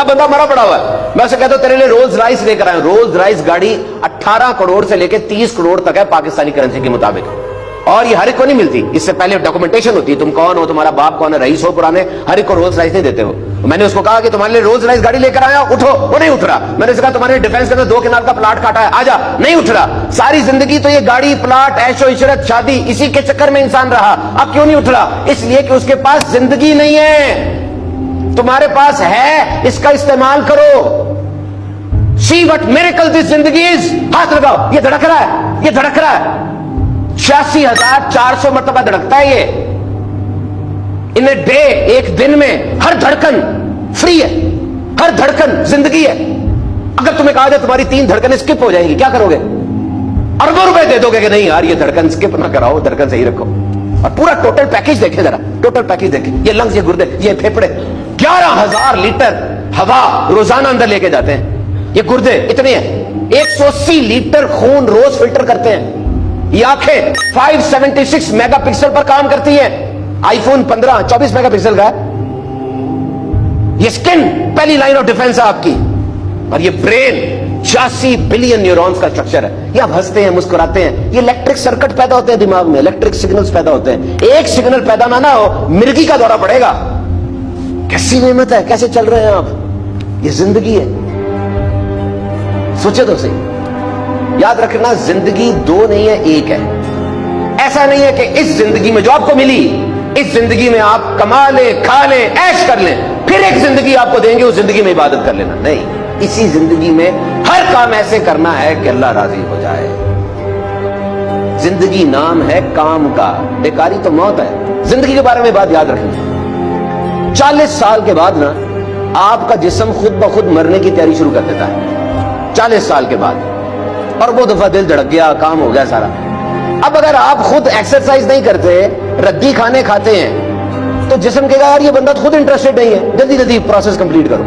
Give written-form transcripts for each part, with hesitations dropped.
क्या बंदा मरा पड़ा हुआ है। मैं उसे कहता हूं तेरे लिए रोल्स राइस लेकर आया। रोल्स राइस गाड़ी 18 करोड़ से लेकर 30 करोड़ तक है पाकिस्तानी करेंसी के मुताबिक, और ये हर एक को नहीं मिलती। इससे पहले डॉक्यूमेंटेशन होती है, तुम कौन हो, तुम्हारा बाप कौन है, रईस हो पुराने, हर एक को रोल्स राइस नहीं देते हो। मैंने उसको कहा कि तुम्हारे लिए रोल्स राइस गाड़ी लेकर आया, उठो। वो नहीं उठ रहा। मैंने उससे कहा तुम्हारे डिफेंस के अंदर 2 कनाल का प्लाट काटा है, आजा। नहीं उठ रहा। सारी जिंदगी तो ये गाड़ी, प्लाट, ऐशो इशरत, शादी, इसी के चक्कर में इंसान रहा। अब क्यों नहीं उठ रहा? इसलिए कि उसके पास जिंदगी नहीं है। तुम्हारे पास है, इसका इस्तेमाल करो। See what miracle this जिंदगी is। हाथ लगाओ, ये धड़क रहा है, ये धड़क रहा है। 86,400 मरतबा धड़कता है ये इन ए डे, एक दिन में। हर धड़कन फ्री है, हर धड़कन जिंदगी है। अगर तुम्हें कहा जाए तुम्हारी 3 धड़कनें स्किप हो जाएंगी, क्या करोगे? अरबों रुपए दे दोगे कि नहीं यार ये धड़कन स्किप ना कराओ, धड़कन सही रखो। और पूरा टोटल पैकेज देखे जरा, टोटल पैकेज देखे। ये लंग्स, ये गुर्दे, ये फेफड़े, 11,000 लीटर हवा रोजाना अंदर लेके जाते हैं। ये गुर्दे इतने हैं, 180 लीटर खून रोज फिल्टर करते हैं। ये आंखें 576 मेगापिक्सल पर काम करती हैं। आईफोन 15 24 मेगापिक्सल का है। ये स्किन पहली लाइन ऑफ डिफेंस है आपकी। और ये ब्रेन 86 बिलियन न्यूरॉन्स का स्ट्रक्चर है। ये आप हंसते हैं, मुस्कुराते हैं, ये इलेक्ट्रिक सर्किट पैदा होते हैं दिमाग में, इलेक्ट्रिक सिग्नल्स पैदा होते हैं। एक सिग्नल पैदा ना हो, मिर्गी का दौरा पड़ेगा। कैसी नेमत है, कैसे चल रहे हैं आप? ये जिंदगी है, सोचे तो सही। याद रखना, जिंदगी 2 नहीं है, 1 है। ऐसा नहीं है कि इस जिंदगी में जो आपको मिली, इस जिंदगी में आप कमा लें, खा लें, ऐश कर लें, फिर एक जिंदगी आपको देंगे, उस जिंदगी में इबादत कर लेना। नहीं, इसी जिंदगी में हर काम ऐसे करना है कि अल्लाह राजी हो जाए। जिंदगी नाम है काम का, बेकारी तो मौत है। जिंदगी के बारे में बात याद रखनी। 40 साल के बाद ना आपका जिस्म खुद ब खुद मरने की तैयारी शुरू कर देता है। 40 साल के बाद, और वो दफा दिल धड़क गया, काम हो गया सारा। अब अगर आप खुद एक्सरसाइज नहीं करते, रद्दी खाने खाते हैं, तो जिस्म कहेगा यार ये बंदा तो खुद इंटरेस्टेड नहीं है, जल्दी जल्दी प्रोसेस कंप्लीट करो।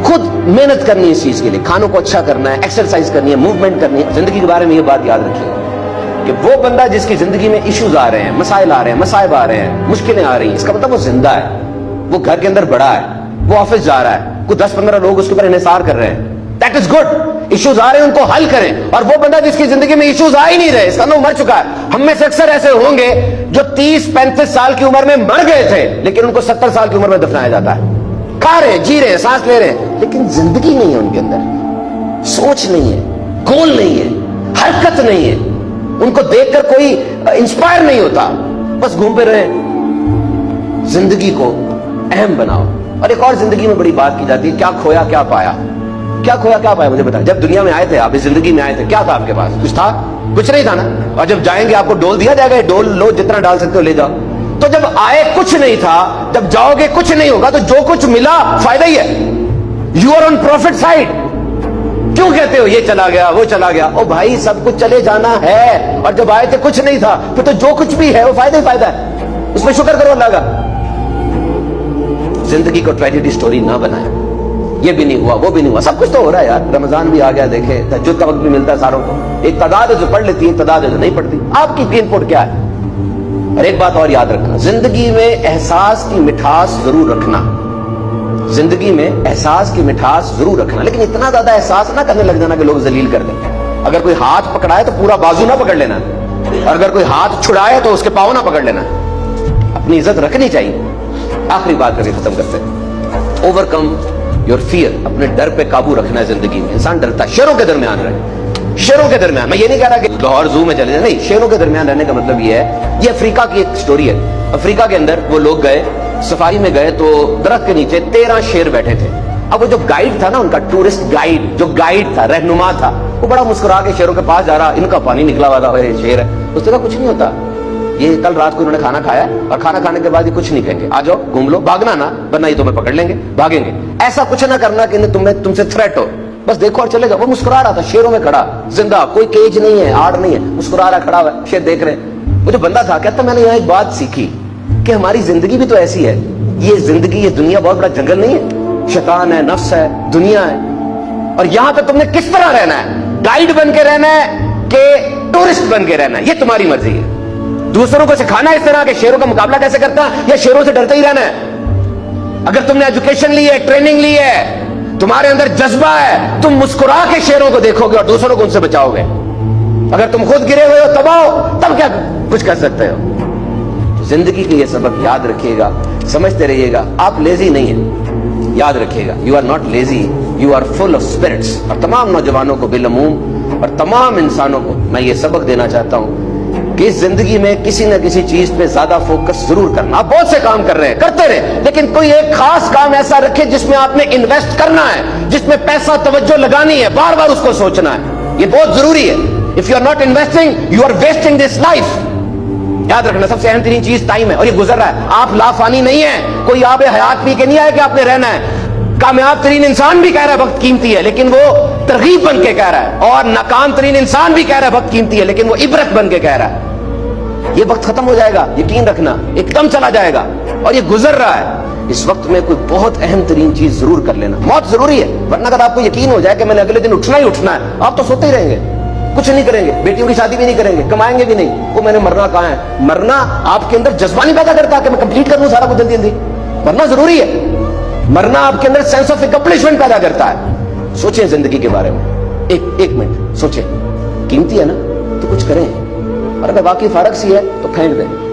खुद मेहनत करनी है इस चीज के लिए, खानों को अच्छा करना है, एक्सरसाइज करनी है, मूवमेंट करनी है। जिंदगी के बारे में ये बात याद रखिए कि वो बंदा जिसकी जिंदगी में इश्यूज आ रहे हैं, मसाइल आ रहे हैं, मसाइब आ रहे हैं, मुश्किलें आ रही हैं, इसका मतलब वो जिंदा है, वो घर के अंदर बड़ा है, वो ऑफिस जा रहा है, कुछ 10-15 लोग उसके ऊपर इन्हिसार कर रहे हैं। That is good. इश्यूज आ रहे हैं, उनको हल करें। और वो बंदा जिसकी जिंदगी में इश्यूज आ ही नहीं रहे, इसका नाम मर चुका है। हम में से अक्सर ऐसे होंगे जो 30-35 साल की उम्र में मर गए थे, लेकिन उनको 70 साल की उम्र में दफनाया जाता है। खा रहे हैं, जी रहे हैं, सांस ले रहे हैं, लेकिन जिंदगी नहीं है उनके अंदर, सोच नहीं है, गोल नहीं है, हरकत नहीं है, उनको देखकर कोई इंस्पायर नहीं होता, बस घूमते रहे। जिंदगी को अहम बनाओ। और एक और जिंदगी में बड़ी बात की जाती है, क्या खोया क्या पाया। क्या खोया क्या पाया मुझे बताया। जब दुनिया में आए थे आप, इस जिंदगी में आए थे, क्या था आपके पास? कुछ था? कुछ नहीं था ना। और जब जाएंगे आपको डोल दिया जाएगा, डोल लो, जितना डाल सकते हो ले जाओ। तो जब आए कुछ नहीं था, जब जाओगे कुछ नहीं होगा, तो जो कुछ मिला फायदा ही है। You are on profit side. क्यों कहते हो ये चला गया, वो चला गया? ओ भाई, सब कुछ चले जाना है। और जब आए थे कुछ नहीं था, फिर तो जो कुछ भी है वो फायदा ही फायदा है। उसमें शुक्र करो अल्लाह का। जिंदगी को ट्रेजेडी स्टोरी ना बनाए। ये भी नहीं हुआ, वो भी नहीं हुआ, सब कुछ तो हो रहा है यार। रमजान भी आ गया, देखे तहज्जुद का वक्त भी मिलता है सारों को। एक तादाद है जो पढ़ लेती है, तादाद है जो नहीं पढ़ती। आपकी इनपुट क्या है? और एक बात और याद रखना, जिंदगी में एहसास की मिठास जरूर रखना। जिंदगी में एहसास की मिठास जरूर रखना, लेकिन इतना ज्यादा एहसास ना करने लग जाना कि लोग जलील कर दें। अगर कोई हाथ पकड़ाए तो पूरा बाजू ना पकड़ लेना, और अगर कोई हाथ छुड़ाए तो उसके पाँव ना पकड़ लेना। अपनी इज्जत रखनी चाहिए। आखिरी बात करके खत्म करते हैं। Overcome your fear. अपने डर पे काबू रखना है। जिंदगी में इंसान डरता है, शेरों के दरमियान रहे, शेरों के दरमियान। मैं ये नहीं कह रहा कि लाहौर जू में चले जाए, नहीं, शेरों के दरमियान रहने का मतलब ये है। ये अफ्रीका की एक स्टोरी है। अफ्रीका के अंदर वो लोग गए, सफारी में गए, तो दरख्त के नीचे 13 शेर बैठे थे। अब वो जो गाइड था ना उनका, टूरिस्ट गाइड, जो गाइड था, रहनुमा था, वो बड़ा मुस्कुरा के शेरों के पास जा रहा। इनका पानी निकला हुआ था, शेर है। उसने कहा कुछ नहीं होता, ये कल रात को इन्होंने खाना खाया, और खाना खाने के बाद ये कुछ नहीं कहेंगे, आ जाओ घूम लो, भागना ना, वरना ये तुम्हें पकड़ लेंगे, भागेंगे। ऐसा कुछ ना करना कि तुमसे थ्रेट हो, बस देखो और चले जाओ। वो मुस्कुरा रहा था, शेरों में खड़ा, जिंदा, कोई केज नहीं है, आड़ नहीं है, मुस्कुरा रहा, खड़ा हुआ, शेर देख रहे। वो जो बंदा था कहता, मैंने यहाँ एक बात सीखी कि हमारी जिंदगी भी तो ऐसी है। ये जिंदगी, ये दुनिया बहुत बड़ा जंगल नहीं है, शैतान है, नफ्स है, दुनिया है, और यहां पे तुमने किस तरह रहना है, गाइड बन के रहना है कि टूरिस्ट बन के रहना है, ये तुम्हारी मर्जी है। दूसरों को सिखाना इस तरह के शेरों का मुकाबला कैसे करता है, या शेरों से डरते ही रहना है। अगर तुमने एजुकेशन ली है, ट्रेनिंग ली है, तुम्हारे अंदर जज्बा है, तुम मुस्कुरा के शेरों को देखोगे और दूसरों को उनसे बचाओगे। अगर तुम खुद गिरे हुए हो, तबाह हो, तब क्या कुछ कर सकते हो? तो जिंदगी के ये सबक याद रखिएगा, समझते रहिएगा। आप लेजी नहीं है, याद रखिएगा, you are not lazy, you are full of spirits. और तमाम नौजवानों को बिलअमूम और तमाम इंसानों को मैं ये सबक देना चाहता हूं कि इस जिंदगी में किसी न किसी चीज पे ज्यादा फोकस जरूर करना। आप बहुत से काम कर रहे हैं, करते रहे, लेकिन कोई एक खास काम ऐसा रखे जिसमें आपने इन्वेस्ट करना है, जिसमें पैसा तवज्जो लगानी है, बार बार उसको सोचना है। ये बहुत जरूरी है। If you are not investing, you are wasting this life. याद रखना, सबसे अहम तरीन चीज टाइम है, और ये गुजर रहा है। आप लाफानी नहीं है, कोई आप हयात पी के नहीं आया कि आपने रहना है। कामयाब तरीन इंसान भी कह रहा है वक्त कीमती है, लेकिन वो तरगीब बन के कह रहा है, और नाकाम तरीन इंसान भी कह रहा है वक्त कीमती है, लेकिन वो इबरत बन के कह रहा है। ये वक्त खत्म हो जाएगा, यकीन रखना, एकदम चला जाएगा, और ये गुजर रहा है। इस वक्त में कोई बहुत अहम तरीन चीज जरूर कर लेना, मौत जरूरी है। वरना अगर आपको यकीन हो जाए कि मैंने अगले दिन उठना ही उठना है, आप तो सोते ही रहेंगे, कुछ नहीं करेंगे, बेटियों की शादी भी नहीं करेंगे, कमाएंगे भी नहीं। वो मैंने मरना कहाँ है? मरना आपके अंदर जज्बा नहीं पैदा करता कि मैं कंप्लीट कर लूं सारा कुछ जल्दी जल्दी। मरना जरूरी है। मरना आपके अंदर सेंस ऑफ एकम्प्लिशमेंट पैदा करता है। सोचें जिंदगी के बारे में, एक मिनट सोचें। कीमती है ना, तो कुछ करें, और अगर बाकी फर्क सी है तो फेंक दें।